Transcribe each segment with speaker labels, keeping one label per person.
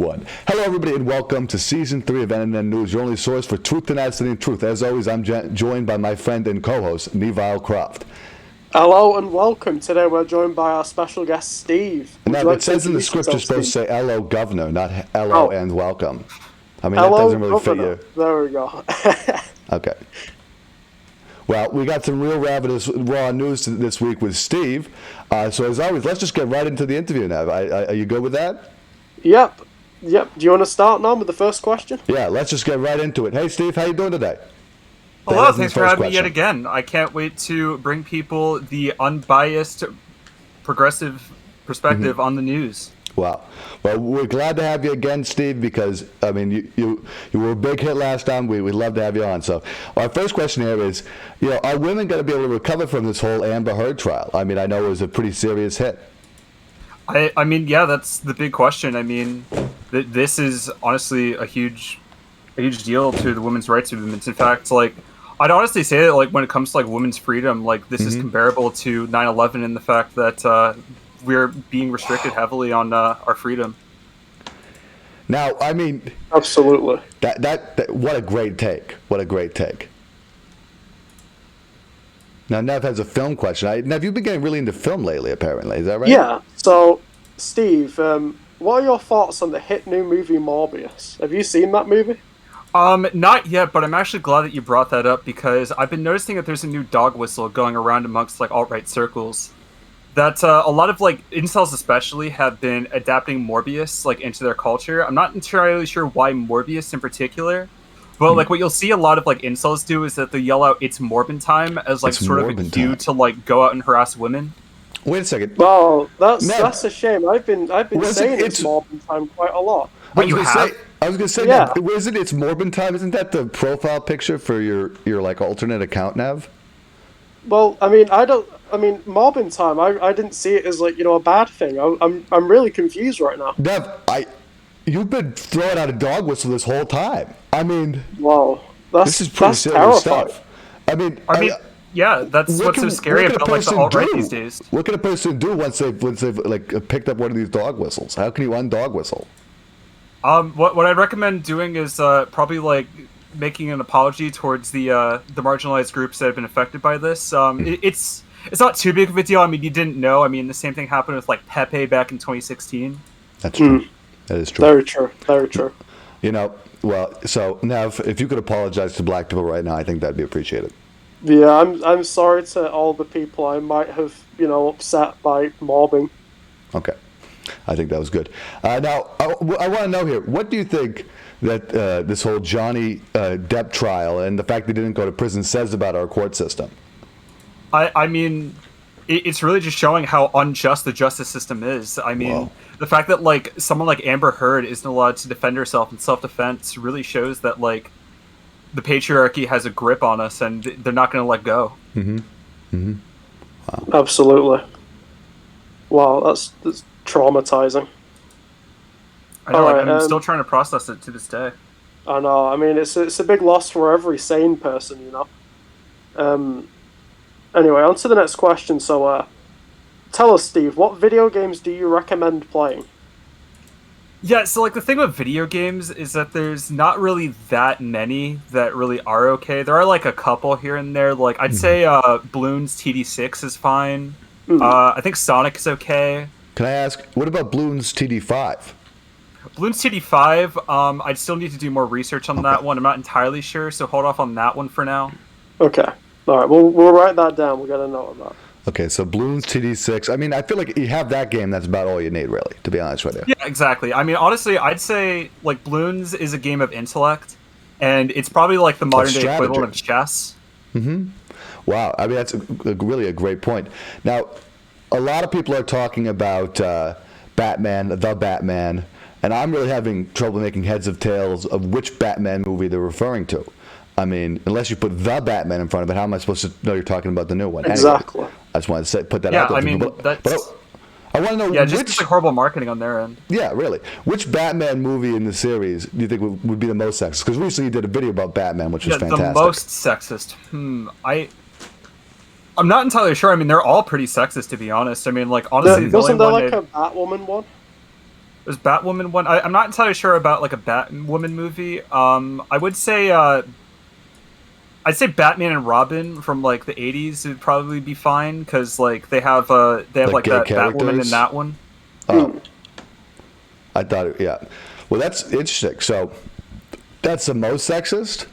Speaker 1: one. Hello, everybody, and welcome to Season 3 of NNN News, your only source for truth and absolute truth. As always, I'm joined by my friend and co-host, Neville Croft.
Speaker 2: Hello and welcome. Today we're joined by our special guest, Steve.
Speaker 1: Now, it says in the script you're supposed to say hello, governor, not hello and welcome. I mean,
Speaker 2: hello,
Speaker 1: that doesn't really
Speaker 2: governor.
Speaker 1: fit you.
Speaker 2: There we go.
Speaker 1: Okay. Well, we got some real raw news this week with Steve. So as always, let's just get right into the interview now. Are you good with that?
Speaker 2: Yep. Do you want to start now with the first question?
Speaker 1: Yeah, let's just get right into it. Hey, Steve, how you doing today?
Speaker 3: Hello, thanks for having me yet again. I can't wait to bring people the unbiased, progressive perspective on the news.
Speaker 1: Wow. Well, we're glad to have you again, Steve, because, I mean, you were a big hit last time. We'd love to have you on. So our first question here is, are women going to be able to recover from this whole Amber Heard trial? I mean, I know it was a pretty serious hit.
Speaker 3: I mean, yeah, that's the big question. I mean, this is honestly a huge deal to the women's rights movement. In fact, like, I'd honestly say that, like, when it comes to, like, women's freedom, like, this is comparable to 9/11 in the fact that we're being restricted heavily on our freedom.
Speaker 1: Now, I mean,
Speaker 2: absolutely.
Speaker 1: That what a great take. What a great take. Now, Nev has a film question. Nev, you've been getting really into film lately, apparently. Is that right?
Speaker 2: Yeah. So, Steve, what are your thoughts on the hit new movie Morbius? Have you seen that movie?
Speaker 3: Not yet, but I'm actually glad that you brought that up because I've been noticing that there's a new dog whistle going around amongst, like, alt-right circles. That a lot of, like, incels especially have been adapting Morbius, like, into their culture. I'm not entirely sure why Morbius in particular, but like what you'll see a lot of, like, incels do is that they yell out "It's Morbin time" as, like, sort of a cue to, like, go out and harass women.
Speaker 1: Wait a second.
Speaker 2: Well, that's a shame. I've been saying it's Morbin time quite a lot.
Speaker 3: But you have.
Speaker 1: I was gonna say,
Speaker 2: yeah.
Speaker 1: Isn't It's Morbin time? Isn't that the profile picture for your like alternate account, Nev?
Speaker 2: Well, I mean, Morbin time. I didn't see it as, like, a bad thing. I'm really confused right now.
Speaker 1: Nev, you've been throwing out a dog whistle this whole time. I mean,
Speaker 2: wow,
Speaker 1: this is pretty serious stuff. I mean,
Speaker 3: yeah, that's what's so scary about, like, the alt-right these days.
Speaker 1: What can a person do once they've like picked up one of these dog whistles? How can you undog whistle?
Speaker 3: What I'd recommend doing is probably, like, making an apology towards the marginalized groups that have been affected by this. It's not too big of a deal. I mean, you didn't know. I mean, the same thing happened with, like, Pepe back in 2016.
Speaker 1: That's true. That is true.
Speaker 2: Very true. Very true.
Speaker 1: Well, so Nev, if you could apologize to black people right now, I think that'd be appreciated.
Speaker 2: Yeah, I'm sorry to all the people I might have, upset by mobbing.
Speaker 1: Okay. I think that was good. Now, I want to know here, what do you think that this whole Johnny Depp trial and the fact that he didn't go to prison says about our court system?
Speaker 3: I mean, it's really just showing how unjust the justice system is. I mean, the fact that, like, someone like Amber Heard isn't allowed to defend herself in self-defense really shows that, like, the patriarchy has a grip on us and they're not going to let go.
Speaker 1: Wow.
Speaker 2: Absolutely. Wow, that's traumatizing.
Speaker 3: I know, I'm still trying to process it to this day.
Speaker 2: I know. I mean, it's a big loss for every sane person, Anyway, on to the next question. So, tell us, Steve, what video games do you recommend playing?
Speaker 3: Yeah, so, like, the thing with video games is that there's not really that many that really are okay. There are, like, a couple here and there. Like, I'd say Bloons TD6 is fine. I think Sonic is okay.
Speaker 1: Can I ask, what about Bloons TD5?
Speaker 3: Bloons TD5, I'd still need to do more research on that one. I'm not entirely sure, so hold off on that one for now.
Speaker 2: Okay. All right, we'll write that down. We got to know about.
Speaker 1: Okay, so Bloons TD6. I mean, I feel like you have that game, that's about all you need, really, to be honest with you.
Speaker 3: Yeah, exactly. I mean, honestly, I'd say, like, Bloons is a game of intellect, and it's probably, like, the modern-day equivalent of chess.
Speaker 1: Wow, I mean, that's really a great point. Now, a lot of people are talking about Batman, the Batman, and I'm really having trouble making heads of tails of which Batman movie they're referring to. I mean, unless you put the Batman in front of it, how am I supposed to know you're talking about the new one?
Speaker 2: Exactly.
Speaker 1: Anyway, I just wanted to put that out there.
Speaker 3: Yeah, I mean,
Speaker 1: I want to know.
Speaker 3: Yeah, just like horrible marketing on their end.
Speaker 1: Yeah, really. Which Batman movie in the series do you think would be the most sexist? Because recently you did a video about Batman, which was fantastic.
Speaker 3: The most sexist. I'm not entirely sure. I mean, they're all pretty sexist, to be honest. I mean, like, honestly,
Speaker 2: wasn't there like a Batwoman one?
Speaker 3: There's Batwoman one. I'm not entirely sure about like a Batwoman movie. I would say I'd say Batman and Robin from like the '80s would probably be fine because like they have like
Speaker 1: gay
Speaker 3: that Batwoman
Speaker 1: characters?
Speaker 3: in that one.
Speaker 1: Oh, I thought, yeah. Well, that's interesting. So, that's the most sexist?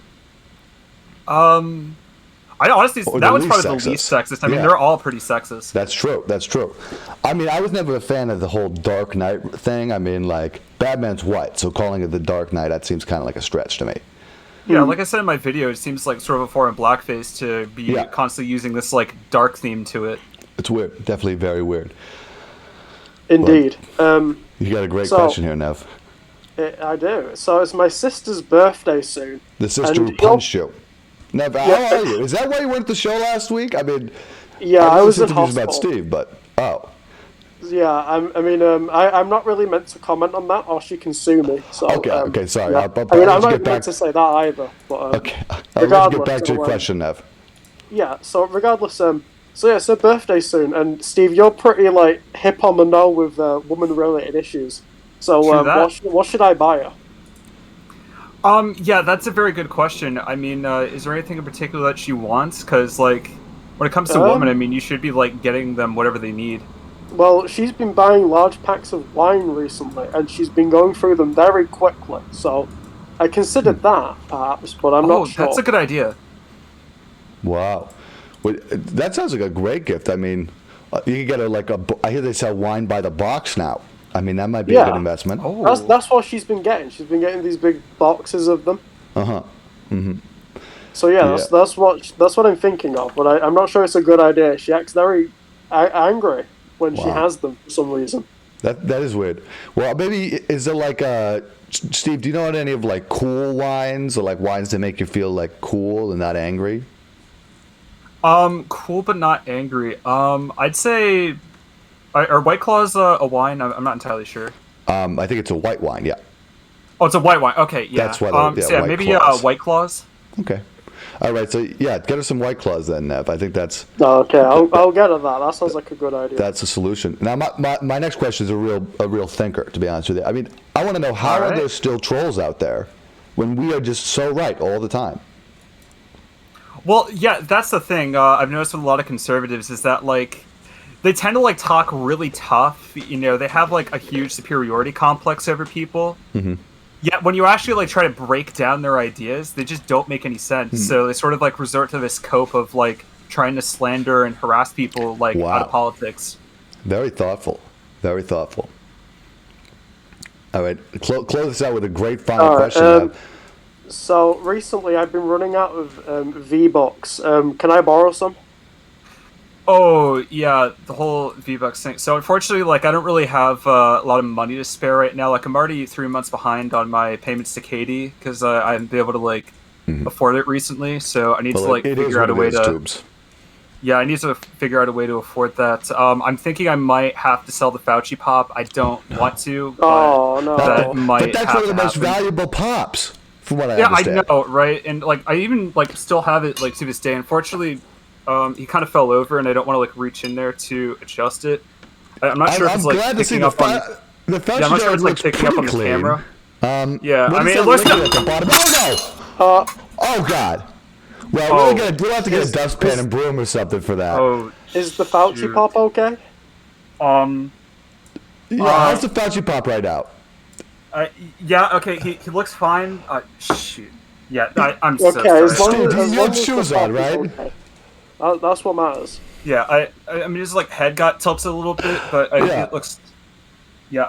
Speaker 3: I honestly,
Speaker 1: Or
Speaker 3: that
Speaker 1: the
Speaker 3: one's
Speaker 1: least
Speaker 3: probably the least sexist. I mean,
Speaker 1: Yeah.
Speaker 3: they're all pretty sexist.
Speaker 1: That's true. That's true. I mean, I was never a fan of the whole Dark Knight thing. I mean, like, Batman's white, so calling it the Dark Knight, that seems kind of like a stretch to me.
Speaker 3: Yeah, like I said in my video, it seems like sort of a foreign blackface to be
Speaker 1: Yeah.
Speaker 3: constantly using this like dark theme to it.
Speaker 1: It's weird. Definitely very weird.
Speaker 2: Indeed.
Speaker 1: You got a great
Speaker 2: So-
Speaker 1: question here, Nev.
Speaker 2: I do. So it's my sister's birthday soon.
Speaker 1: The sister
Speaker 2: and
Speaker 1: who punched you. Nev, how
Speaker 2: Yeah.
Speaker 1: are you? Is that why you weren't at the show last week? I mean,
Speaker 2: Yeah, I
Speaker 1: know
Speaker 2: was
Speaker 1: this
Speaker 2: in
Speaker 1: interview's
Speaker 2: hospital.
Speaker 1: about Steve, but, oh.
Speaker 2: Yeah, I'm not really meant to comment on that, or she can sue me. So,
Speaker 1: Okay, sorry.
Speaker 2: Yeah.
Speaker 1: I'll
Speaker 2: I'm
Speaker 1: let
Speaker 2: not
Speaker 1: you
Speaker 2: even
Speaker 1: get back.
Speaker 2: meant to say that either. But,
Speaker 1: Okay, I'll let you
Speaker 2: regardless,
Speaker 1: get back to your
Speaker 2: so,
Speaker 1: question, Nev.
Speaker 2: yeah. So regardless, so yeah, it's her birthday soon, and Steve, you're pretty like hip on the know with woman-related issues. So,
Speaker 3: True that.
Speaker 2: what should I buy her?
Speaker 3: Yeah, that's a very good question. I mean, is there anything in particular that she wants? Because like, when it comes to women, I mean, you should be like getting them whatever they need.
Speaker 2: Well, she's been buying large packs of wine recently, and she's been going through them very quickly. So, I considered that perhaps, but I'm not sure.
Speaker 3: That's a good idea.
Speaker 1: Wow. Well, that sounds like a great gift. I mean, you can get her like I hear they sell wine by the box now. I mean, that might be a
Speaker 2: Yeah.
Speaker 1: good investment.
Speaker 3: Oh,
Speaker 2: That's what she's been getting. She's been getting these big boxes of them.
Speaker 1: Uh-huh.
Speaker 2: So yeah, that's what I'm thinking of. But I'm not sure it's a good idea. She acts very angry when she
Speaker 1: Wow.
Speaker 2: has them for some reason.
Speaker 1: That is weird. Well, maybe, is there like Steve, do you know any of like cool wines or like wines that make you feel like cool and not angry?
Speaker 3: cool but not angry. I'd say, are White Claws a wine? I'm not entirely sure.
Speaker 1: I think it's a white wine, yeah.
Speaker 3: Oh, it's a white wine. Okay, yeah.
Speaker 1: That's why
Speaker 3: so yeah,
Speaker 1: White
Speaker 3: maybe
Speaker 1: Claws.
Speaker 3: White Claws.
Speaker 1: Okay. All right, so yeah, get her some White Claws then, Nev. I think that's
Speaker 2: Okay, I'll get her that. That sounds like a good idea.
Speaker 1: a solution. Now, my next question is a real thinker, to be honest with you. I mean, I want to know, how are there still trolls out there when we are just so right all the time?
Speaker 3: Well, yeah, that's the thing. I've noticed with a lot of conservatives is that like they tend to like talk really tough. You know, they have like a huge superiority complex over people.
Speaker 1: Mm-hmm.
Speaker 3: Yet when you actually like try to break down their ideas, they just don't make any sense. So they sort of like resort to this cope of like trying to slander and harass people like out of politics.
Speaker 1: Very thoughtful. Very thoughtful. All right, close this out with a great final question. Nev.
Speaker 2: So recently, I've been running out of V-Bucks. Can I borrow some?
Speaker 3: Oh yeah, the whole V-Bucks thing. So unfortunately, like I don't really have a lot of money to spare right now. Like I'm already 3 months behind on my payments to Katie because I haven't been able to like afford it recently. So I need to like
Speaker 1: it is
Speaker 3: figure out a
Speaker 1: what
Speaker 3: way
Speaker 1: it is,
Speaker 3: to.
Speaker 1: Tubes.
Speaker 3: Yeah, I need to figure out a way to afford that. I'm thinking I might have to sell the Fauci pop. I don't want to. But
Speaker 2: Oh no!
Speaker 3: that might
Speaker 1: But that's
Speaker 3: have
Speaker 1: one of the
Speaker 3: to
Speaker 1: most
Speaker 3: happen.
Speaker 1: valuable pops, from what I
Speaker 3: Yeah,
Speaker 1: understand.
Speaker 3: I know, right? And like, I even like still have it like to this day. Unfortunately, he kind of fell over, and I don't want to like reach in there to adjust it. I'm not sure if
Speaker 1: I'm
Speaker 3: it's like
Speaker 1: glad to see
Speaker 3: picking
Speaker 1: the
Speaker 3: up on.
Speaker 1: the Fauci
Speaker 3: Yeah, I'm not sure
Speaker 1: jar
Speaker 3: if it's like
Speaker 1: looks
Speaker 3: picking up on
Speaker 1: pretty
Speaker 3: the
Speaker 1: clean.
Speaker 3: camera. Yeah,
Speaker 1: What
Speaker 3: I
Speaker 1: is
Speaker 3: mean,
Speaker 1: that
Speaker 3: it looks.
Speaker 1: liquid at the bottom? Oh no! Oh God! Well, we'll have to get a dustpan and broom or something for that.
Speaker 3: Oh,
Speaker 2: Is the Fauci
Speaker 3: shoot.
Speaker 2: pop okay?
Speaker 1: How's the Fauci pop right now?
Speaker 3: Yeah, okay, he looks fine. Shoot. Yeah, I'm so
Speaker 2: Okay, as long
Speaker 3: sorry.
Speaker 1: Steve,
Speaker 2: as,
Speaker 1: you
Speaker 2: long
Speaker 1: have
Speaker 2: as
Speaker 1: shoes
Speaker 2: the
Speaker 1: on,
Speaker 2: pop is
Speaker 1: right?
Speaker 2: okay. That's what matters.
Speaker 3: Yeah, I mean, his like head got tilted a little bit, but
Speaker 1: Yeah.
Speaker 3: it looks. Yeah,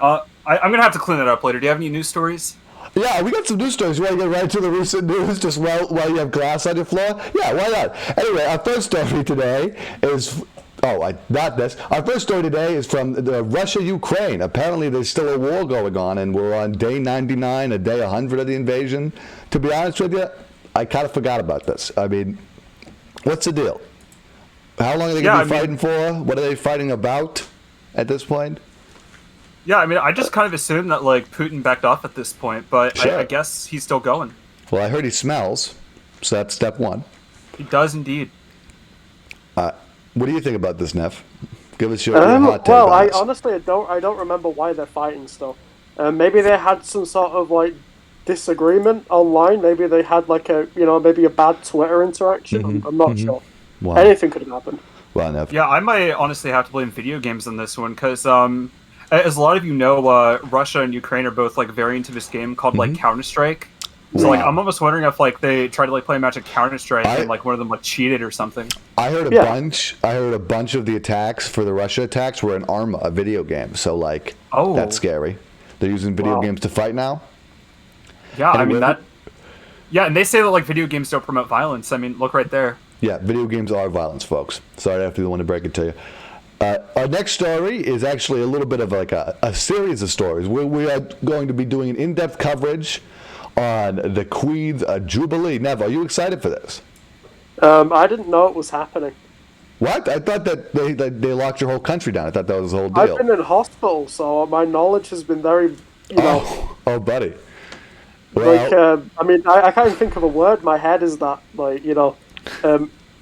Speaker 3: I'm gonna have to clean that up later. Do you have any news stories?
Speaker 1: Yeah, we got some news stories. You want to get right to the recent news just while you have glass on your floor? Yeah, why not? Anyway, our first story today is... not this. Our first story today is from Russia-Ukraine. Apparently, there's still a war going on, and we're on day 99, a day 100 of the invasion. To be honest with you, I kind of forgot about this. I mean, what's the deal? How long are they going to be fighting for? What are they fighting about at this point?
Speaker 3: Yeah, I mean, I just kind of assumed that like Putin backed off at this point, but
Speaker 1: Sure.
Speaker 3: I guess he's still going.
Speaker 1: Well, I heard he smells, so that's step one.
Speaker 3: He does indeed.
Speaker 1: What do you think about this, Neff? Give us your hot take
Speaker 2: Well,
Speaker 1: on
Speaker 2: I
Speaker 1: this.
Speaker 2: honestly I don't remember why they're fighting still. Maybe they had some sort of like disagreement online. Maybe they had like maybe a bad Twitter interaction. I'm not sure.
Speaker 1: Wow.
Speaker 2: Anything could have happened.
Speaker 1: Well, enough.
Speaker 3: Yeah, I might honestly have to blame video games on this one because, as a lot of you know, Russia and Ukraine are both like very into this game called like Counter-Strike. So like, I'm almost wondering if like they tried to like play a match of Counter-Strike and like one of them like cheated or something.
Speaker 1: I heard a bunch of the attacks for the Russia attacks were in Arma, a video game. So like, that's scary. They're using video games to fight now.
Speaker 3: Yeah, I mean that. Yeah, and they say that like video games don't promote violence. I mean, look right there.
Speaker 1: Yeah, video games are violence, folks. Sorry to have to be the one to break it to you. Our next story is actually a little bit of like a series of stories. We are going to be doing an in-depth coverage on the Queen's Jubilee. Nev, are you excited for this?
Speaker 2: I didn't know it was happening.
Speaker 1: What? I thought that they locked your whole country down. I thought that was the whole deal.
Speaker 2: I've been in hospital, so my knowledge has been very,
Speaker 1: Oh, buddy. Well,
Speaker 2: I mean, I can't even think of a word. My head is that, like,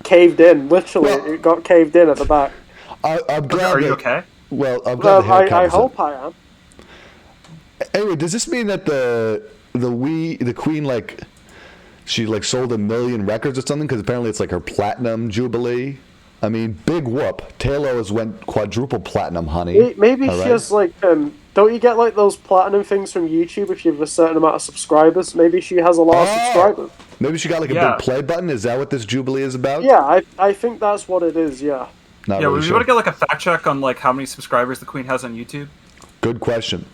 Speaker 2: caved in. Literally, it got caved in at the back.
Speaker 1: I'm glad.
Speaker 3: Are you okay?
Speaker 1: Well, I'm glad
Speaker 2: I hope I am.
Speaker 1: Anyway, does this mean that the Queen, like, she like sold 1 million records or something? Because apparently it's like her platinum jubilee. I mean, big whoop. Taylor has went quadruple platinum, honey.
Speaker 2: Maybe she has like don't you get like those platinum things from YouTube if you have a certain amount of subscribers? Maybe she has a lot of subscribers.
Speaker 1: Maybe she got like a big play button. Is that what this jubilee is about?
Speaker 2: Yeah, I think that's what it is. Yeah.
Speaker 1: Not
Speaker 3: yeah,
Speaker 1: really
Speaker 3: we want to get like a fact check on like how many subscribers the Queen has on YouTube.
Speaker 1: Good question.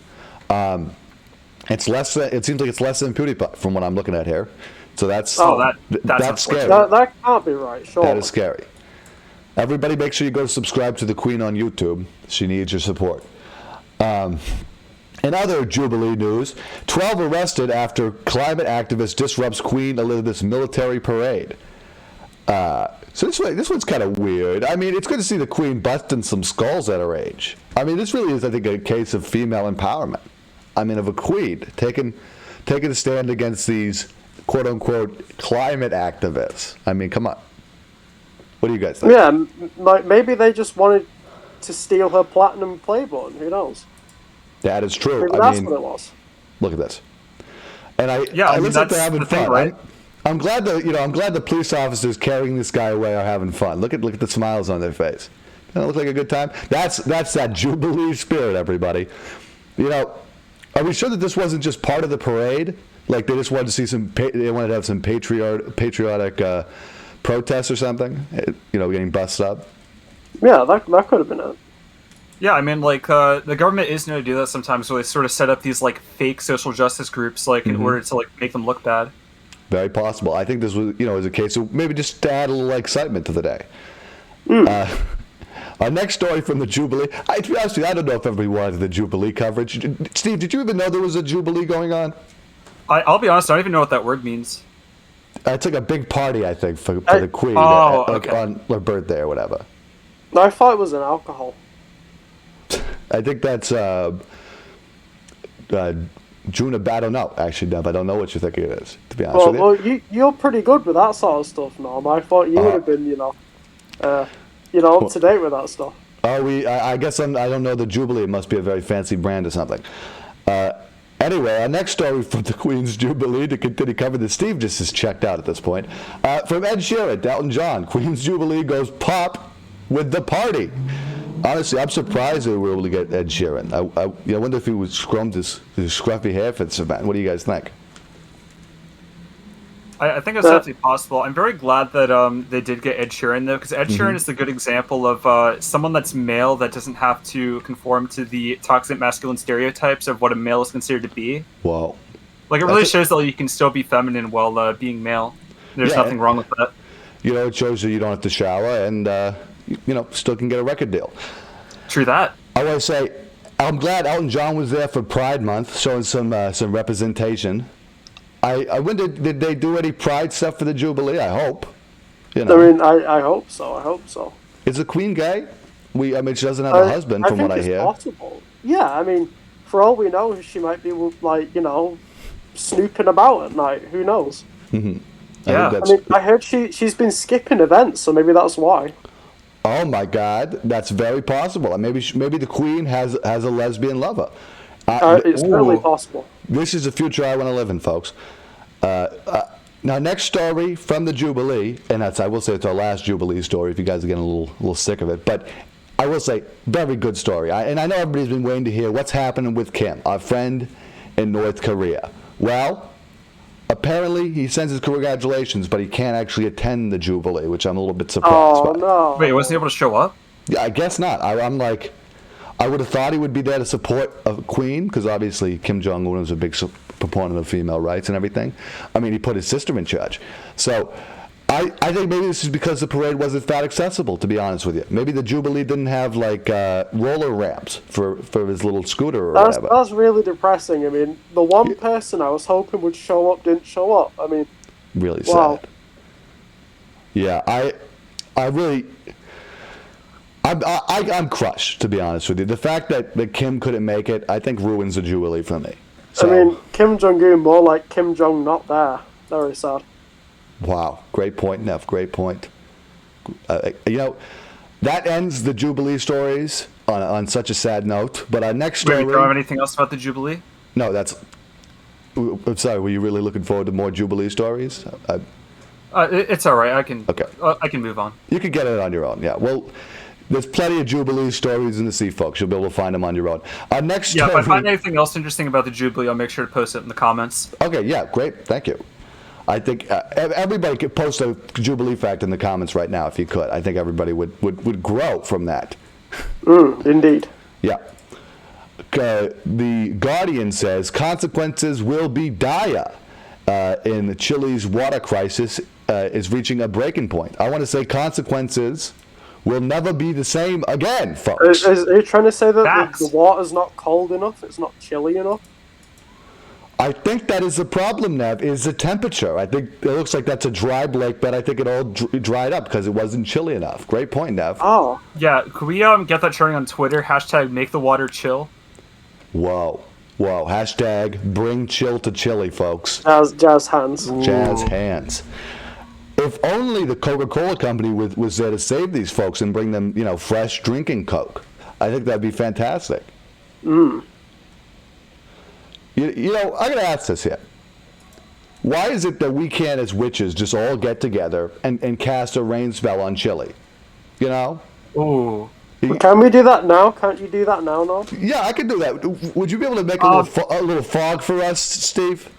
Speaker 1: It's less. It seems like it's less than PewDiePie from what I'm looking at here. So that's
Speaker 3: that's
Speaker 1: scary.
Speaker 2: That can't be right. Sure.
Speaker 1: That is scary. Everybody, make sure you go subscribe to the Queen on YouTube. She needs your support. In other Jubilee news, 12 arrested after climate activist disrupts Queen Elizabeth's military parade. So this one's kind of weird. I mean, it's good to see the Queen busting some skulls at her age. I mean, this really is, I think, a case of female empowerment. I mean, of a queen taking a stand against these quote-unquote climate activists. I mean, come on. What do you guys think?
Speaker 2: Yeah, like maybe they just wanted to steal her platinum play button. Who knows?
Speaker 1: That is true.
Speaker 2: Maybe that's what it was.
Speaker 1: Look at this. And I
Speaker 3: mean,
Speaker 1: looks like they're having fun.
Speaker 3: Right?
Speaker 1: I'm glad that I'm glad the police officers carrying this guy away are having fun. Look at the smiles on their face. Doesn't it look like a good time? That's that Jubilee spirit, everybody. Are we sure that this wasn't just part of the parade? Like they just wanted to see they wanted to have some patriotic protests or something? Getting busted up.
Speaker 2: Yeah, that could have been it.
Speaker 3: Yeah, I mean, like, the government is known to do that sometimes, where they sort of set up these, like, fake social justice groups, like, in order to, like, make them look bad.
Speaker 1: Very possible. I think this was, was a case of maybe just to add a little excitement to the day. Our next story from the Jubilee. To be honest with you, I don't know if everybody wanted the Jubilee coverage. Steve, did you even know there was a Jubilee going on?
Speaker 3: I'll be honest, I don't even know what that word means.
Speaker 1: It's like a big party, I think, for the Queen. On her birthday or whatever.
Speaker 2: No, I thought it was an alcohol.
Speaker 1: I think that's June of I don't know, actually, Dev. I don't know what you think it is, to be honest with you.
Speaker 2: Well, you're pretty good with that sort of stuff, Norm. I thought you would have been, up to date with that stuff.
Speaker 1: I guess I don't know the Jubilee. It must be a very fancy brand or something. Anyway, our next story from the Queen's Jubilee to continue covering this. Steve just is checked out at this point. From Ed Sheeran, Elton John, Queen's Jubilee goes pop with the party. Honestly, I'm surprised they were able to get Ed Sheeran. I wonder if he was scrubbed his scruffy hair for this event. What do you guys think?
Speaker 3: I think it's definitely possible. I'm very glad that they did get Ed Sheeran, though, because Ed Sheeran is a good example of someone that's male that doesn't have to conform to the toxic masculine stereotypes of what a male is considered to be.
Speaker 1: Wow.
Speaker 3: Like, it really shows that you can still be feminine while being male. There's nothing wrong with that.
Speaker 1: It shows that you don't have to shower and, still can get a record deal.
Speaker 3: True that.
Speaker 1: I want to say, I'm glad Elton John was there for Pride Month, showing some representation. I wonder, did they do any Pride stuff for the Jubilee? I hope.
Speaker 2: I mean, I hope so. I hope so.
Speaker 1: Is the Queen gay? She doesn't have a husband, from what I hear.
Speaker 2: I think it's possible. Yeah, I mean, for all we know, she might be, like, snooping about at night. Who knows?
Speaker 1: Mm-hmm.
Speaker 3: Yeah.
Speaker 2: I heard she's been skipping events, so maybe that's why.
Speaker 1: Oh my God, that's very possible. Maybe the Queen has a lesbian lover,
Speaker 2: It's certainly possible.
Speaker 1: This is the future I want to live in, folks. Now, next story from the Jubilee, and I will say it's our last Jubilee story if you guys are getting a little sick of it, but I will say, very good story. And I know everybody's been waiting to hear what's happening with Kim, our friend in North Korea. Well, apparently he sends his congratulations, but he can't actually attend the Jubilee, which I'm a little bit surprised by.
Speaker 2: No.
Speaker 3: Wait, wasn't he able to show up?
Speaker 1: Yeah, I guess not. I'm like, I would have thought he would be there to support a queen, because obviously Kim Jong-un was a big proponent of female rights and everything. I mean, he put his sister in charge. So I think maybe this is because the parade wasn't that accessible, to be honest with you. Maybe the Jubilee didn't have, like, roller ramps for his little scooter or whatever.
Speaker 2: That's really depressing. I mean, the one person I was hoping would show up didn't show up. I mean,
Speaker 1: really
Speaker 2: wow.
Speaker 1: sad. Yeah, I'm crushed, to be honest with you. The fact that Kim couldn't make it, I think ruins the Jubilee for me. So,
Speaker 2: I mean, Kim Jong-un more like Kim Jong not there. Very sad.
Speaker 1: Wow, great point, Neff. Great point. That ends the Jubilee stories on such a sad note. But our next story.
Speaker 3: Wait, do you have anything else about the Jubilee?
Speaker 1: No, that's. I'm sorry. Were you really looking forward to more Jubilee stories?
Speaker 3: It's all right. I can.
Speaker 1: Okay.
Speaker 3: I can move on.
Speaker 1: You can get it on your own. Yeah. Well, there's plenty of Jubilee stories in the sea, folks. You'll be able to find them on your own. Our next.
Speaker 3: Yeah. If
Speaker 1: story...
Speaker 3: I find anything else interesting about the Jubilee, I'll make sure to post it in the comments.
Speaker 1: Okay. Yeah. Great. Thank you. I think everybody could post a Jubilee fact in the comments right now if you could. I think everybody would grow from that.
Speaker 2: Indeed.
Speaker 1: Yeah. The Guardian says consequences will be dire in Chile's water crisis is reaching a breaking point. I want to say consequences will never be the same again, folks.
Speaker 2: Are you trying to say that
Speaker 3: Facts.
Speaker 2: the water's not cold enough? It's not chilly enough?
Speaker 1: I think that is the problem, Nev, is the temperature. I think it looks like that's a dry lake, but I think it all dried up because it wasn't chilly enough. Great point, Nev.
Speaker 2: Oh.
Speaker 3: Yeah. Could we get that trending on Twitter? # make the water chill.
Speaker 1: Whoa. Hashtag bring chill to Chile, folks.
Speaker 2: Jazz hands.
Speaker 1: Jazz hands. If only the Coca-Cola company was there to save these folks and bring them, fresh drinking Coke. I think that'd be fantastic. I gotta ask this here. Why is it that we can't, as witches, just all get together and cast a rain spell on Chile?
Speaker 3: Ooh.
Speaker 2: Can we do that now? Can't you do that now, Nod?
Speaker 1: Yeah, I could do that. Would you be able to make a little fog for us, Steve?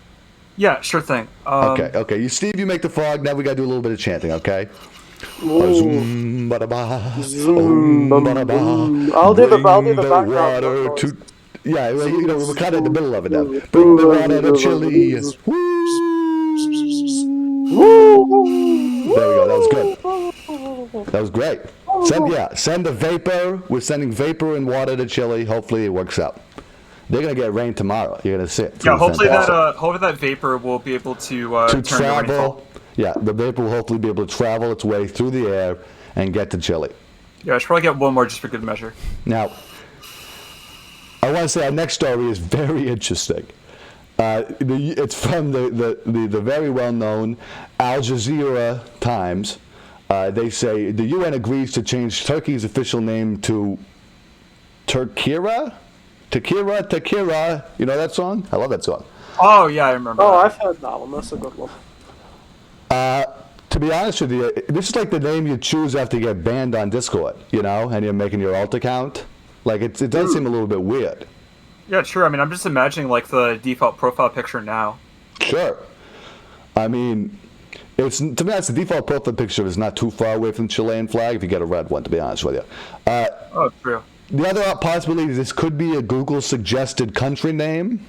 Speaker 3: Yeah, sure thing.
Speaker 1: Okay. Steve, you make the fog. Now we gotta do a little bit of chanting, okay?
Speaker 2: I'll do the background.
Speaker 1: Water yeah, we're kind of in the middle of it now. Bring the water to Chile. Woo! There we go. That was good. That was great. Send the vapor. We're sending vapor and water to Chile. Hopefully it works out. They're gonna get rain tomorrow. You're gonna see it.
Speaker 3: Yeah, hopefully that vapor will be able to turn
Speaker 1: travel.
Speaker 3: to rainfall.
Speaker 1: Yeah, the vapor will hopefully be able to travel its way through the air and get to Chile.
Speaker 3: Yeah, I should probably get one more just for good measure.
Speaker 1: Now, I want to say our next story is very interesting. It's from the very well-known Al Jazeera Times. They say the UN agrees to change Turkey's official name to Turkira. You know that song? I love that song.
Speaker 3: Oh, yeah, I remember
Speaker 2: Oh,
Speaker 3: that.
Speaker 2: I've heard that one. That's a good one.
Speaker 1: To be honest with you, this is like the name you choose after you get banned on Discord, and you're making your alt account. Like, it does seem a little bit weird.
Speaker 3: Yeah, true. I mean, I'm just imagining, the default profile picture now.
Speaker 1: Sure. I mean, to be honest, the default profile picture is not too far away from the Chilean flag if you get a red one, to be honest with you.
Speaker 3: Oh, true.
Speaker 1: The other possibility is this could be a Google-suggested country name.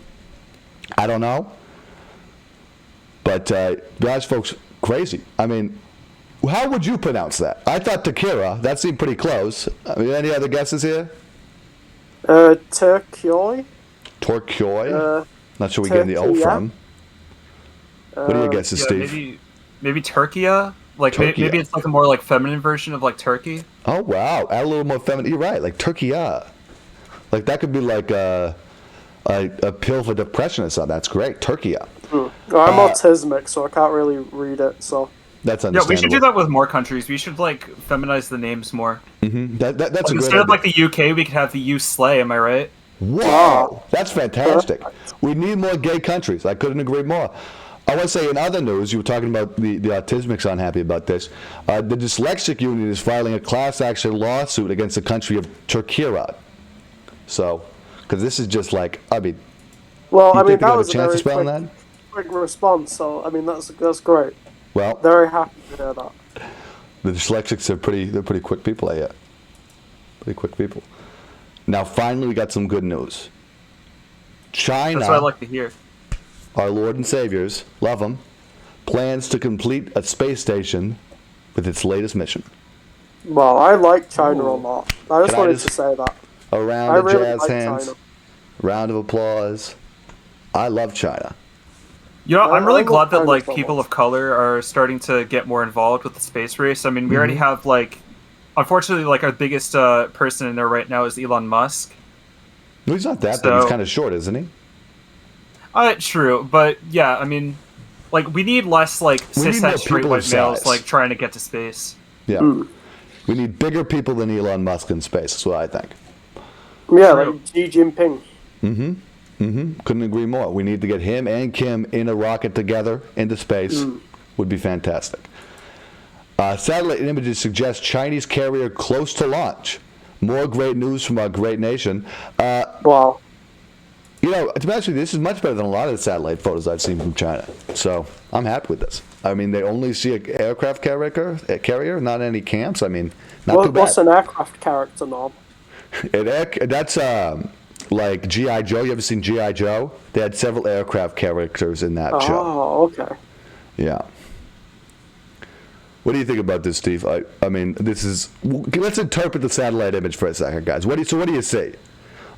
Speaker 1: I don't know. But, to be honest, folks, crazy. I mean, how would you pronounce that? I thought Takira. That seemed pretty close. I mean, any other guesses here?
Speaker 2: Turkoi?
Speaker 1: Torkoi? Not sure we get the O from. What are your guesses, Steve?
Speaker 3: Maybe Turkia? Maybe it's a more feminine version of Turkey.
Speaker 1: Oh, wow. Add a little more feminine. You're right. Like Turkia. Like that could be like a pill for depression or something. That's great. Turkia.
Speaker 2: Well, I'm autismic, so I can't really read it, so...
Speaker 1: That's understandable.
Speaker 3: Yeah, we should do that with more countries. We should feminize the names more.
Speaker 1: Mm-hmm. That's a
Speaker 3: instead
Speaker 1: great
Speaker 3: of the UK, we could have the U Slay. Am I right?
Speaker 1: Whoa, that's fantastic. We need more gay countries. I couldn't agree more. I want to say in other news, you were talking about the autismics unhappy about this. The Dyslexic Union is filing a class action lawsuit against the country of Turkey. So, because this is just like, I mean,
Speaker 2: Well,
Speaker 1: you
Speaker 2: I mean,
Speaker 1: think they
Speaker 2: that
Speaker 1: have
Speaker 2: was
Speaker 1: a chance
Speaker 2: very
Speaker 1: of spelling that?
Speaker 2: quick response. So, I mean, that's great.
Speaker 1: Well,
Speaker 2: Very happy to hear that.
Speaker 1: the dyslexics are pretty quick people, I hear. Pretty quick people. Now, finally, we got some good news. China,
Speaker 3: That's what I like to hear.
Speaker 1: our Lord and Saviors, love them, plans to complete a space station with its latest mission.
Speaker 2: Well, I like China a lot. I just
Speaker 1: Can I
Speaker 2: wanted
Speaker 1: just-
Speaker 2: to say that.
Speaker 1: A
Speaker 2: I
Speaker 1: round of
Speaker 2: really
Speaker 1: jazz
Speaker 2: like
Speaker 1: hands,
Speaker 2: China.
Speaker 1: round of applause. I love China.
Speaker 3: You know, I'm really
Speaker 2: I love
Speaker 3: glad that
Speaker 2: China
Speaker 3: like
Speaker 2: so
Speaker 3: people
Speaker 2: much.
Speaker 3: of color are starting to get more involved with the space race. I mean, we already
Speaker 1: Mm-hmm.
Speaker 3: have like, unfortunately, like our biggest person in there right now is Elon Musk.
Speaker 1: Well, he's not that big. He's
Speaker 3: So-
Speaker 1: kind of short, isn't he?
Speaker 3: True, but yeah, I mean, like we need less like
Speaker 1: We need more
Speaker 3: cishet straight
Speaker 1: people
Speaker 3: white
Speaker 1: of
Speaker 3: males
Speaker 1: size.
Speaker 3: like trying to get to space.
Speaker 1: Yeah.
Speaker 2: Hmm.
Speaker 1: We need bigger people than Elon Musk in space. That's what I think.
Speaker 2: Yeah,
Speaker 3: True.
Speaker 2: like Xi Jinping.
Speaker 1: Couldn't agree more. We need to get him and Kim in a rocket together into space. Would be fantastic. Satellite images suggest Chinese carrier close to launch. More great news from our great nation.
Speaker 2: Wow.
Speaker 1: You know, to be honest with you, this is much better than a lot of the satellite photos I've seen from China. So I'm happy with this. I mean, they only see an aircraft carrier, not any camps. I mean, not too bad.
Speaker 2: What's an aircraft character, Knob?
Speaker 1: That's like G.I. Joe. You ever seen G.I. Joe? They had several aircraft characters in that show.
Speaker 2: Oh, okay.
Speaker 1: Yeah. What do you think about this, Steve? I mean, this is. Let's interpret the satellite image for a second, guys. What do you see?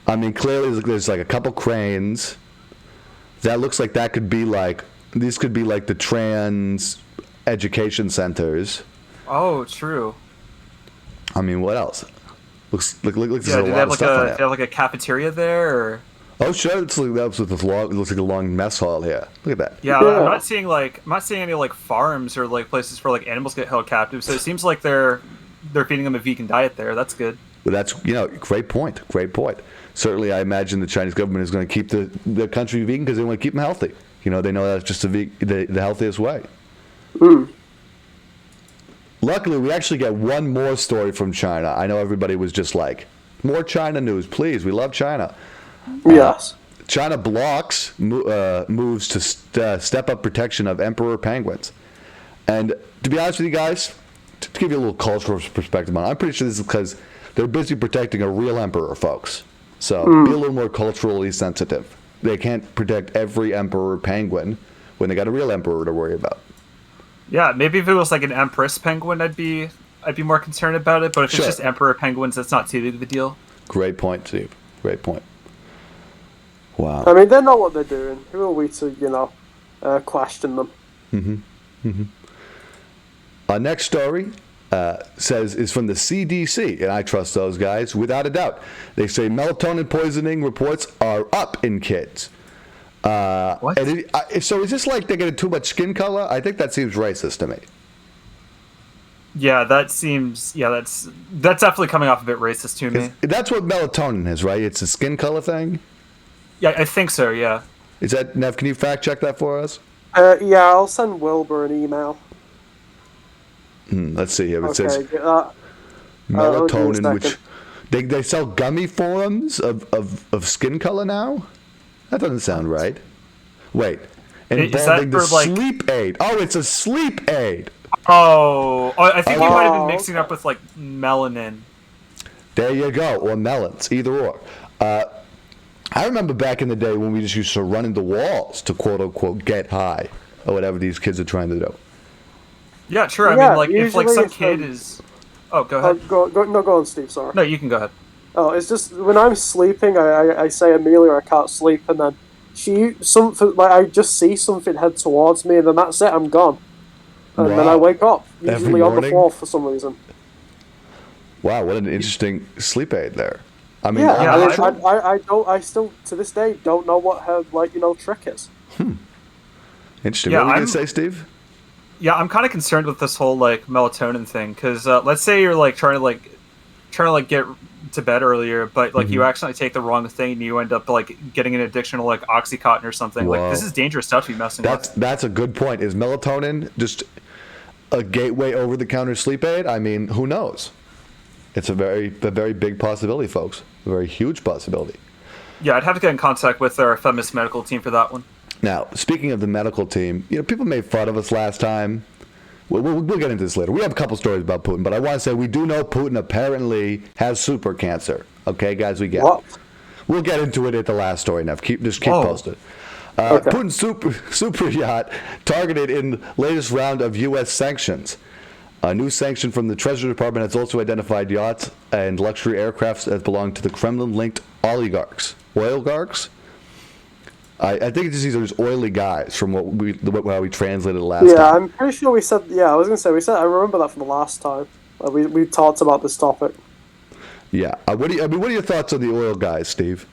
Speaker 1: I mean, clearly there's like a couple cranes. That looks like that could be like. These could be like the trans education centers.
Speaker 3: Oh, true.
Speaker 1: I mean, what else? Looks there's
Speaker 3: Yeah,
Speaker 1: a
Speaker 3: do
Speaker 1: lot
Speaker 3: they have
Speaker 1: of
Speaker 3: like
Speaker 1: stuff on
Speaker 3: a
Speaker 1: there.
Speaker 3: they have like a cafeteria there? Or
Speaker 1: Oh, sure. It looks like a long mess hall here. Look at that.
Speaker 3: yeah,
Speaker 2: Yeah.
Speaker 3: I'm not seeing any like farms or like places where like animals get held captive. So it seems like they're feeding them a vegan diet there. That's good.
Speaker 1: Well, that's great point. Great point. Certainly, I imagine the Chinese government is going to keep the country vegan because they want to keep them healthy. You know, they know that's just the healthiest way. Luckily, we actually get one more story from China. I know everybody was just like, more China news, please. We love China.
Speaker 2: Yes.
Speaker 1: China blocks moves to step up protection of emperor penguins. And to be honest with you guys, to give you a little cultural perspective on it, I'm pretty sure this is because they're busy protecting a real emperor, folks. So be a little more culturally sensitive. They can't protect every emperor penguin when they got a real emperor to worry about.
Speaker 3: Yeah, maybe if it was like an empress penguin, I'd be more concerned about it. But if
Speaker 1: Sure.
Speaker 3: it's just emperor penguins, that's not too big of a deal.
Speaker 1: Great point, Steve. Great point. Wow.
Speaker 2: I mean, they know what they're doing. Who are we to, question them?
Speaker 1: Our next story is from the CDC, and I trust those guys without a doubt. They say melatonin poisoning reports are up in kids.
Speaker 3: What?
Speaker 1: So is this like they're getting too much skin color? I think that seems racist to me.
Speaker 3: Yeah, that's definitely coming off a bit racist to me.
Speaker 1: That's what melatonin is, right? It's a skin color thing.
Speaker 3: Yeah, I think so. Yeah.
Speaker 1: Is that, Nev? Can you fact check that for us?
Speaker 2: Yeah, I'll send Wilbur an email.
Speaker 1: Let's see here. It
Speaker 2: Okay,
Speaker 1: says
Speaker 2: give me a
Speaker 1: melatonin, which
Speaker 2: second.
Speaker 1: they sell gummy forms of skin color now. That doesn't sound right. Wait,
Speaker 3: Is that
Speaker 1: involving the
Speaker 3: for, like-
Speaker 1: sleep aid. Oh, it's a sleep aid.
Speaker 3: Oh, I think you might have been
Speaker 2: Oh,
Speaker 3: mixing up with like melanin.
Speaker 1: There you go, or melons, either or. I remember back in the day when we just used to run into walls to quote unquote get high, or whatever these kids are trying to do.
Speaker 3: Yeah, sure. I
Speaker 2: Yeah,
Speaker 3: mean, like if like
Speaker 2: usually
Speaker 3: some
Speaker 2: it's,
Speaker 3: kid is. Oh, go ahead.
Speaker 2: Go on, Steve. Sorry.
Speaker 3: No, you can go ahead.
Speaker 2: Oh, it's just when I'm sleeping, I say Amelia, I can't sleep, and then I just see something head towards me, and then that's it. I'm gone, and then I
Speaker 1: Wow.
Speaker 2: wake up,
Speaker 1: Every
Speaker 2: usually on the
Speaker 1: morning?
Speaker 2: floor for some reason.
Speaker 1: Wow, what an interesting sleep aid there. I mean,
Speaker 2: Yeah,
Speaker 3: Yeah,
Speaker 2: I still to this day don't know what her trick is.
Speaker 1: interesting.
Speaker 3: Yeah,
Speaker 1: what were you
Speaker 3: I'm-
Speaker 1: gonna say, Steve?
Speaker 3: Yeah, I'm kind of concerned with this whole like melatonin thing because let's say you're like trying to get to bed earlier, but like you
Speaker 1: Mhm.
Speaker 3: accidentally take the wrong thing and you end up like getting an addiction to like Oxycontin or something. Like this
Speaker 1: Whoa.
Speaker 3: is dangerous stuff to be messing with.
Speaker 1: That's a good point. Is melatonin just a gateway over-the-counter sleep aid? I mean, who knows? It's a very big possibility, folks. A very huge possibility.
Speaker 3: Yeah, I'd have to get in contact with our Feminist medical team for that one.
Speaker 1: Now, speaking of the medical team, people made fun of us last time. We'll get into this later. We have a couple stories about Putin, but I want to say we do know Putin apparently has super cancer. Okay, guys, we get
Speaker 2: What?
Speaker 1: it. We'll get into it at the last story now. Keep
Speaker 3: Whoa.
Speaker 1: posted.
Speaker 2: Okay.
Speaker 1: Putin's super yacht targeted in latest round of U.S. sanctions. A new sanction from the Treasury Department has also identified yachts and luxury aircrafts that belong to the Kremlin-linked oligarchs. Oilgarchs? I think these are just oily guys from how we translated it last
Speaker 2: Yeah,
Speaker 1: time.
Speaker 2: I'm pretty sure we said. Yeah, I was gonna say we said. I remember that from the last time. We talked about this topic.
Speaker 1: Yeah. What are your thoughts on the oil guys, Steve?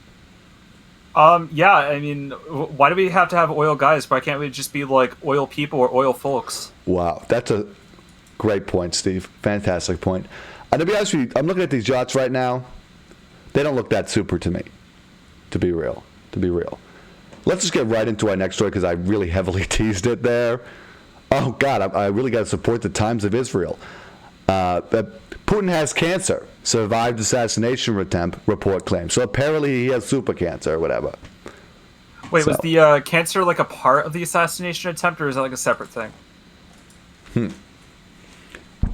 Speaker 3: Yeah, I mean, why do we have to have oil guys? Why can't we just be like oil people or oil folks?
Speaker 1: Wow, that's a great point, Steve. Fantastic point. And to be honest with you, I'm looking at these yachts right now. They don't look that super to me, to be real. Let's just get right into our next story because I really heavily teased it there. Oh, God, I really got to support the Times of Israel. Putin has cancer, survived assassination attempt, report claims. So apparently he has super cancer or whatever.
Speaker 3: Wait, was
Speaker 1: So-
Speaker 3: the cancer like a part of the assassination attempt, or is that like a separate thing?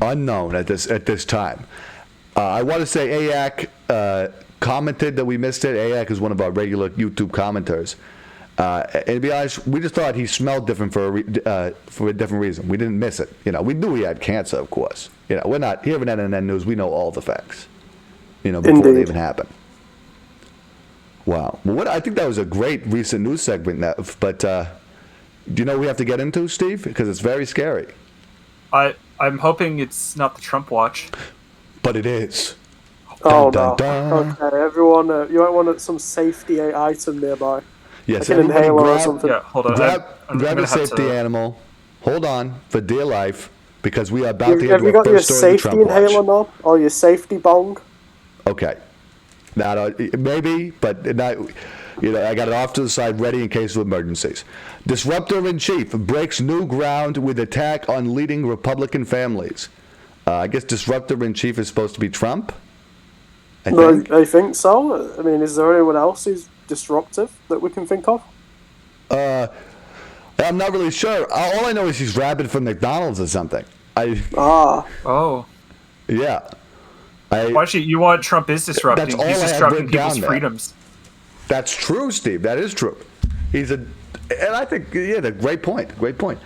Speaker 1: Unknown at this time. I want to say AAC commented that we missed it. AAC is one of our regular YouTube commenters. And to be honest, we just thought he smelled different for a different reason. We didn't miss it. We knew he had cancer, of course. We're not here at NNN News. We know all the facts. Before they
Speaker 2: Indeed.
Speaker 1: even happen. Wow. Well, I think that was a great recent news segment. But do you know what we have to get into, Steve? Because it's very scary.
Speaker 3: I'm hoping it's not the Trump watch.
Speaker 1: But it is.
Speaker 2: Oh
Speaker 1: Dun,
Speaker 2: no.
Speaker 1: dun, dun.
Speaker 2: Okay, everyone, you might want some safety item nearby.
Speaker 1: Yes,
Speaker 2: Like an
Speaker 1: everybody
Speaker 2: inhaler or
Speaker 1: grab,
Speaker 2: something.
Speaker 3: Yeah, hold on.
Speaker 1: grab,
Speaker 3: I'm
Speaker 1: grab
Speaker 3: gonna
Speaker 1: a
Speaker 3: have
Speaker 1: safety
Speaker 3: to-
Speaker 1: animal. Hold on for dear life because we are about to get
Speaker 2: Have you
Speaker 1: into our
Speaker 2: got your
Speaker 1: first story of the
Speaker 2: safety
Speaker 1: Trump
Speaker 2: inhaler
Speaker 1: watch.
Speaker 2: now? Or your safety bong?
Speaker 1: Okay. Now, maybe, but not. I got it off to the side, ready in case of emergencies. Disruptor in chief breaks new ground with attack on leading Republican families. I guess disruptor in chief is supposed to be Trump. I think.
Speaker 2: I think so. I mean, is there anyone else who's disruptive that we can think of?
Speaker 1: I'm not really sure. All I know is he's rabid from McDonald's or something.
Speaker 3: Oh.
Speaker 1: Yeah.
Speaker 3: Well, actually, you want Trump is disrupting.
Speaker 1: That's all
Speaker 3: He's
Speaker 1: I have
Speaker 3: disrupting
Speaker 1: written down
Speaker 3: people's
Speaker 1: there.
Speaker 3: freedoms.
Speaker 1: That's true, Steve. That is true. And I think, a great point. Great point.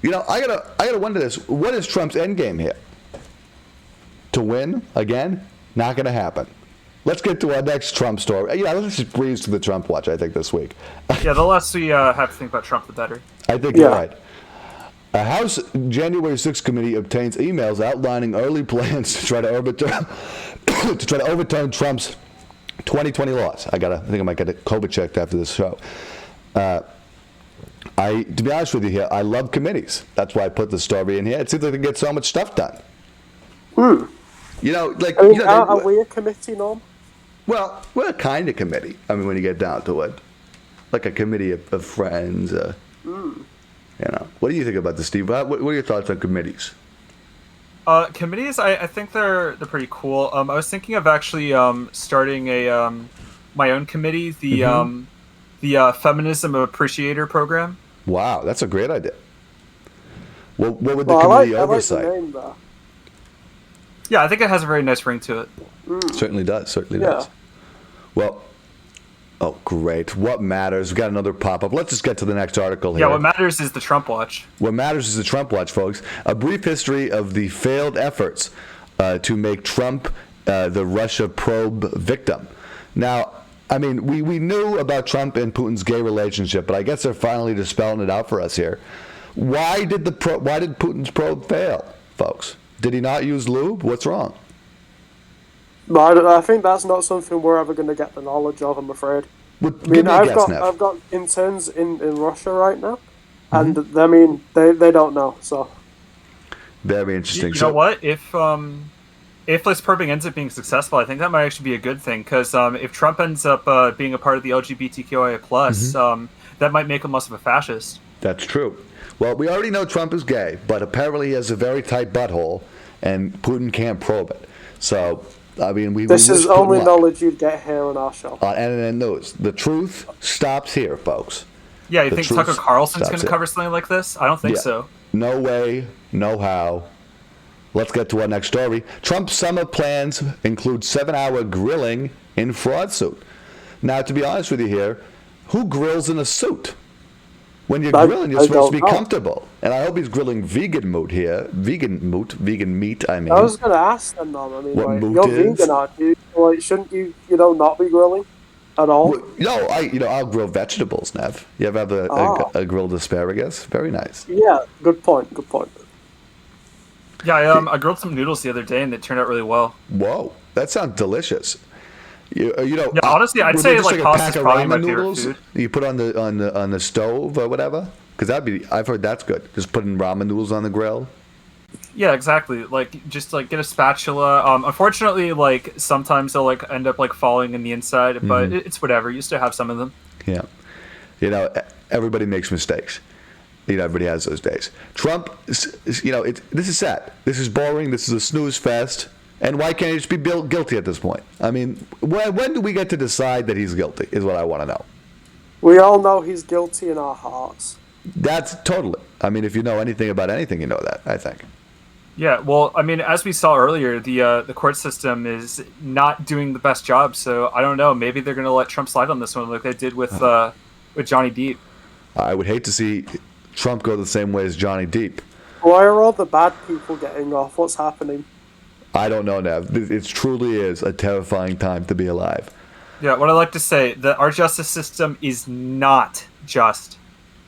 Speaker 1: I gotta wonder this. What is Trump's end game here? To win again? Not gonna happen. Let's get to our next Trump story. Let's just breeze to the Trump watch, I think, this week.
Speaker 3: Yeah, the less we have to think about Trump, the better.
Speaker 1: I think you're right. A House January 6th committee obtains emails outlining early plans to try to overturn Trump's 2020 laws. I think I might get it COVID checked after this show. To be honest with you here, I love committees. That's why I put the story in here. It seems like they get so much stuff done.
Speaker 2: Are we a committee, Norm?
Speaker 1: Well, we're a kind of committee. I mean, when you get down to it, like a committee of friends. What do you think about this, Steve? What are your thoughts on committees?
Speaker 3: Committees, I think they're pretty cool. I was thinking of actually starting my own committee, the Feminism Appreciator Program.
Speaker 1: Wow, that's a great idea. What would the committee oversight?
Speaker 2: I like the name there.
Speaker 3: Yeah, I think it has a very nice ring to it.
Speaker 1: Certainly does. Does. Well, oh, great. What matters? We got another pop-up. Let's just get to the next article here.
Speaker 3: Yeah, what matters is the Trump watch.
Speaker 1: What matters is the Trump watch, folks. A brief history of the failed efforts to make Trump the Russia probe victim. Now, I mean, we knew about Trump and Putin's gay relationship, but I guess they're finally just spelling it out for us here. Why did Putin's probe fail, folks? Did he not use lube? What's wrong?
Speaker 2: I think that's not something we're ever going to get the knowledge of, I'm afraid. I've got interns in Russia right now, and they don't know. So
Speaker 1: very interesting.
Speaker 3: You know what? If if this probing ends up being successful, I think that might actually be a good thing because if Trump ends up being a part of the LGBTQIA plus, that might make him less of a fascist.
Speaker 1: That's true. Well, we already know Trump is gay, but apparently he has a very tight butthole, and Putin can't probe it. So, I mean,
Speaker 2: This
Speaker 1: we
Speaker 2: is
Speaker 1: wish Putin
Speaker 2: only
Speaker 1: luck.
Speaker 2: knowledge you'd get here on our show.
Speaker 1: On NNN News. The truth stops here, folks.
Speaker 3: Yeah, you
Speaker 1: The
Speaker 3: think
Speaker 1: truth
Speaker 3: Tucker Carlson's going
Speaker 1: stops
Speaker 3: to
Speaker 1: here.
Speaker 3: cover something like this? I don't think
Speaker 1: Yeah.
Speaker 3: so.
Speaker 1: No way, no how. Let's get to our next story. Trump's summer plans include 7-hour grilling in fraud suit. Now, to be honest with you here, who grills in a suit? When you're grilling, you're supposed to be
Speaker 2: don't know.
Speaker 1: comfortable. And I hope he's grilling vegan meat here. Vegan meat, I mean.
Speaker 2: I was going to ask them, though. I mean,
Speaker 1: What
Speaker 2: like,
Speaker 1: moot
Speaker 2: you're
Speaker 1: is?
Speaker 2: vegan, aren't you? Like, shouldn't you, not be grilling at all?
Speaker 1: Well, no, I'll grill vegetables, Nev. You ever have a grilled asparagus? Very nice.
Speaker 2: Yeah, good point. Good point.
Speaker 3: Yeah, I grilled some noodles the other day and they turned out really well.
Speaker 1: Whoa, that sounds delicious.
Speaker 3: Yeah, honestly, I'd
Speaker 1: were
Speaker 3: say
Speaker 1: they just
Speaker 3: like
Speaker 1: a
Speaker 3: pasta's
Speaker 1: pack of
Speaker 3: probably my
Speaker 1: ramen
Speaker 3: favorite
Speaker 1: noodles
Speaker 3: food.
Speaker 1: you put on the stove or whatever? Because I've heard that's good. Just putting ramen noodles on the grill.
Speaker 3: Yeah, exactly. Like, just like get a spatula. Unfortunately, like sometimes they'll like end up like falling in the inside, but it's whatever. You still have some of them.
Speaker 1: Yeah, everybody makes mistakes. Everybody has those days. Trump, this is sad. This is boring. This is a snooze fest. And why can't he just be guilty at this point? I mean, when do we get to decide that he's guilty is what I want to know.
Speaker 2: We all know he's guilty in our hearts.
Speaker 1: That's totally. I mean, if you know anything about anything, you know that, I think.
Speaker 3: Yeah, well, I mean, as we saw earlier, the court system is not doing the best job. So I don't know. Maybe they're going to let Trump slide on this one, like they did with Johnny Depp.
Speaker 1: I would hate to see Trump go the same way as Johnny Depp.
Speaker 2: Why are all the bad people getting off? What's happening?
Speaker 1: I don't know, Nev. It truly is a terrifying time to be alive.
Speaker 3: Yeah, what I like to say, that our justice system is not just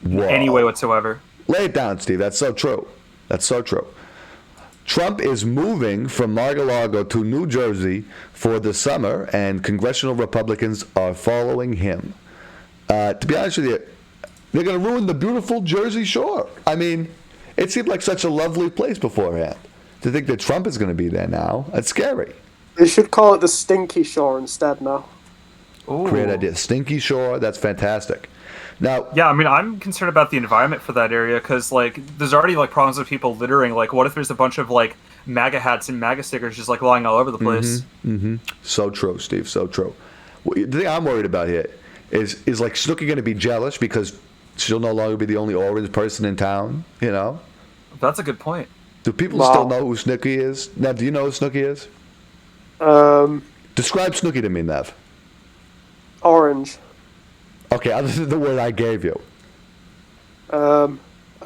Speaker 3: in any way whatsoever.
Speaker 1: Lay it down, Steve. That's so true. That's so true. Trump is moving from Mar-a-Lago to New Jersey for the summer, and congressional Republicans are following him. To be honest with you, they're going to ruin the beautiful Jersey Shore. I mean, it seemed like such a lovely place beforehand. To think that Trump is going to be there now, that's scary.
Speaker 2: They should call it the Stinky Shore instead now.
Speaker 3: Ooh.
Speaker 1: Great idea. Stinky Shore, that's fantastic. Now,
Speaker 3: Yeah, I mean, I'm concerned about the environment for that area because, like, there's already like problems with people littering. Like, what if there's a bunch of like MAGA hats and MAGA stickers just like lying all over the place?
Speaker 1: so true, Steve, so true. The thing I'm worried about here is like Snooki going to be jealous because she'll no longer be the only orange person in town,
Speaker 3: That's a good point.
Speaker 1: Do people
Speaker 2: Wow.
Speaker 1: still know who Snooki is? Nev, do you know who Snooki is? Describe Snooki to me, Nev.
Speaker 2: Orange.
Speaker 1: Okay, other than the word I gave you.
Speaker 2: I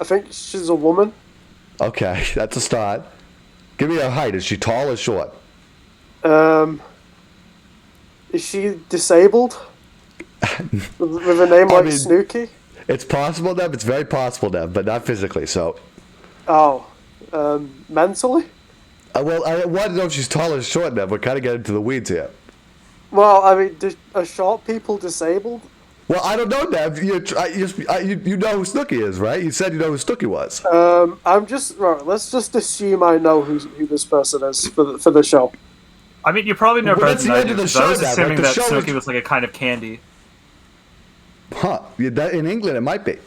Speaker 2: think she's a woman.
Speaker 1: Okay, that's a start. Give me her height. Is she tall or short?
Speaker 2: Is she disabled? With a name like
Speaker 1: mean-
Speaker 2: Snooki?
Speaker 1: It's possible, Nev. It's very possible, Nev, but not physically. So,
Speaker 2: Oh. Mentally?
Speaker 1: well, I want to know if she's tall or short, Nev. We're kind of getting into the weeds here.
Speaker 2: Well, I mean, are short people disabled?
Speaker 1: Well, I don't know, Nev. You know who Snooki is, right? You said you know who Snooki was.
Speaker 2: Let's just assume I know who this person is for the show.
Speaker 3: I mean, you probably know
Speaker 1: Well,
Speaker 3: better
Speaker 1: that's
Speaker 3: than
Speaker 1: the
Speaker 3: I
Speaker 1: end
Speaker 3: do.
Speaker 1: of the
Speaker 3: 'Cause I was
Speaker 1: show now,
Speaker 3: assuming
Speaker 1: like, the
Speaker 3: that
Speaker 1: show
Speaker 3: Snooki
Speaker 1: is-
Speaker 3: was like a kind of candy.
Speaker 1: Huh. In England, it might be.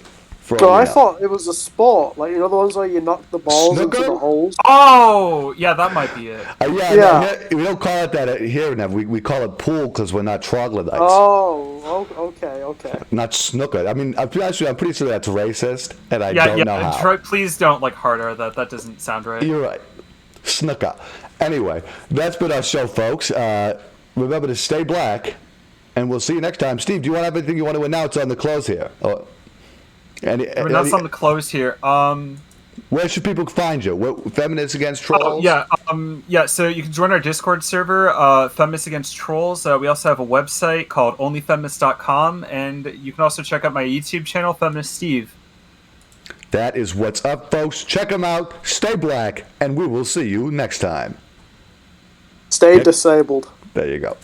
Speaker 1: For
Speaker 2: So
Speaker 1: all we
Speaker 2: I
Speaker 1: know.
Speaker 2: thought it was a sport, like the ones where you knock the balls into
Speaker 1: Snooker?
Speaker 2: the holes.
Speaker 3: Oh, yeah, that might be it.
Speaker 1: Yeah.
Speaker 2: Yeah.
Speaker 1: No, we don't call it that here, Nev. We call it pool because we're not troglodytes.
Speaker 2: Okay.
Speaker 1: Not snooker. I mean, I'm pretty sure that's racist, and I
Speaker 3: Yeah,
Speaker 1: don't know how.
Speaker 3: please don't like hard R that. That doesn't sound right.
Speaker 1: You're right. Snooker. Anyway, that's been our show, folks. Remember to stay black, and we'll see you next time. Steve, do you want to have anything you want to announce on the close here?
Speaker 3: We're not on the close here.
Speaker 1: Where should people find you? Feminists Against Trolls?
Speaker 3: Yeah. So you can join our Discord server, Feminist Against Trolls. We also have a website called onlyfeminist.com, and you can also check out my YouTube channel, Feminist Steve.
Speaker 1: That is what's up, folks. Check them out. Stay black, and we will see you next time.
Speaker 2: Stay disabled.
Speaker 1: There you go.